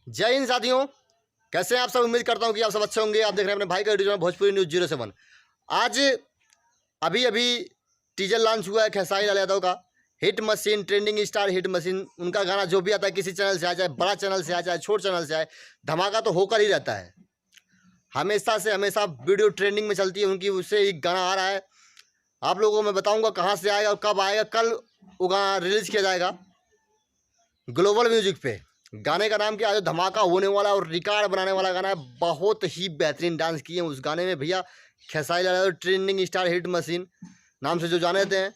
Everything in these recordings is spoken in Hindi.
जय हिंद साथियों, कैसे हैं आप सब। उम्मीद करता हूं कि आप सब अच्छे होंगे। आप देख रहे हैं अपने भाई का यूट्यूब चैनल भोजपुरी न्यूज़ 07। आज अभी अभी टीजर लॉन्च हुआ है खेसारी लाल यादव का। Hit machine, trending star hit machine. उनका गाना जो भी आता है किसी चैनल से आए, चाहे बड़ा चैनल से आए चाहे छोटे चैनल से आए, धमाका तो होकर ही रहता है। हमेशा से हमेशा वीडियो ट्रेंडिंग में चलती है उनकी, उससे एक गाना आ रहा है। आप लोगों को मैं बताऊंगा कहाँ से आएगा और कब आएगा। कल वो गाना रिलीज किया जाएगा ग्लोबल म्यूजिक पे। गाने का नाम क्या है, धमाका होने वाला और रिकॉर्ड बनाने वाला गाना है। बहुत ही बेहतरीन डांस किए हैं उस गाने में भैया Khesari Lal Yadav. Trending star hit machine नाम से जो जाने जाते हैं,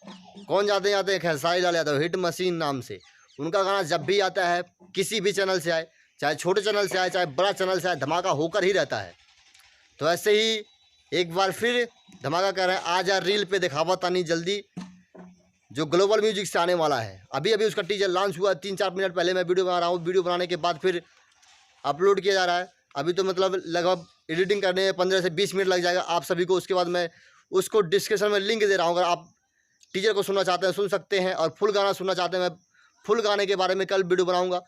कौन जाते हैं खेसारी लाल यादव हिट मशीन नाम से। उनका गाना जब भी आता है किसी भी चैनल से आए, चाहे छोटे चैनल से आए चाहे बड़ा चैनल से आए, धमाका होकर ही रहता है। तो ऐसे ही एक बार फिर धमाका कर रहे हैं। आज रील पे दिखावा तानी जल्दी जो ग्लोबल म्यूजिक से आने वाला है। अभी अभी उसका टीजर लॉन्च हुआ, 3-4 मिनट पहले मैं वीडियो बना रहा हूँ। वीडियो बनाने के बाद फिर अपलोड किया जा रहा है। अभी तो मतलब लगभग एडिटिंग करने में 15 से 20 मिनट लग जाएगा आप सभी को। उसके बाद मैं उसको डिस्क्रिप्शन में लिंक दे रहा हूँ। अगर आप टीजर को सुनना चाहते हैं सुन सकते हैं, और फुल गाना सुनना चाहते हैं, मैं फुल गाने के बारे में कल वीडियो बनाऊँगा।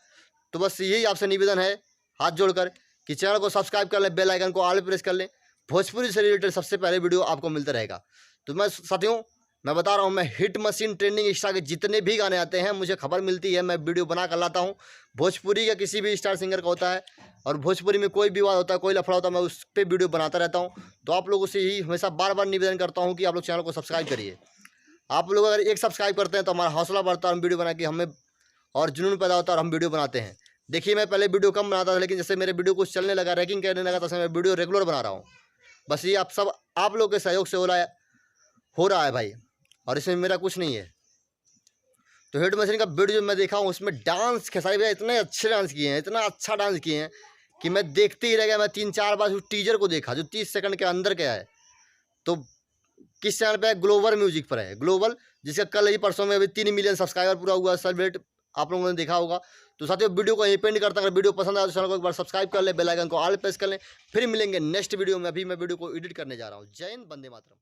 तो बस यही आपसे निवेदन है हाथ जोड़कर कि चैनल को सब्सक्राइब कर लें, बेल आइकन को ऑल प्रेस कर लें। भोजपुरी से रिलेटेड सबसे पहले वीडियो आपको मिलता रहेगा। तो मैं साथियों मैं बता रहा हूँ, मैं हिट मशीन ट्रेंडिंग स्टार के जितने भी गाने आते हैं मुझे खबर मिलती है, मैं वीडियो बना कर लाता हूँ। भोजपुरी का किसी भी स्टार सिंगर का होता है और भोजपुरी में कोई भी विवाद होता है, कोई लफड़ा होता है, मैं उस पर वीडियो बनाता रहता हूँ। तो आप लोगों से ही हमेशा बार बार निवेदन करता हूँ कि आप लोग चैनल को सब्सक्राइब करिए। आप लोग अगर एक सब्सक्राइब करते हैं तो हमारा हौसला बढ़ता है, हम वीडियो बना के हमें और जुनून पैदा होता है और हम वीडियो बनाते हैं। देखिए मैं पहले वीडियो कम बनाता था, लेकिन जैसे मेरे वीडियो कुछ चलने लगा, रैंकिंग करने लगा, तो मैं वीडियो रेगुलर बना रहा हूँ। बस ये आप लोग के सहयोग से हो रहा है भाई, और इसमें मेरा कुछ नहीं है। तो हिट मशीन का वीडियो जो मैं देखा हूँ उसमें डांस खेसारी भैया इतने अच्छे डांस किए हैं, इतना अच्छा डांस किए हैं कि मैं देखते ही रह गया। मैं 3-4 बार उस टीजर को देखा जो 30 सेकंड के अंदर का है। तो किस चैनल पे है? ग्लोबल म्यूजिक पर है। ग्लोबल, जिसका कल ही परसों में अभी 3 मिलियन सब्सक्राइबर पूरा हुआ सेलिब्रेट, आप लोगों ने देखा होगा। तो साथियों वीडियो को यहीं पेंड करता है। अगर वीडियो पसंद आए तो चैनल को एक बार सब्सक्राइब कर ले, बेल आइकन को ऑल प्रेस कर लें। फिर मिलेंगे नेक्स्ट वीडियो में। अभी मैं वीडियो को एडिट करने जा रहा हूँ। जय हिंद, वंदे मातरम।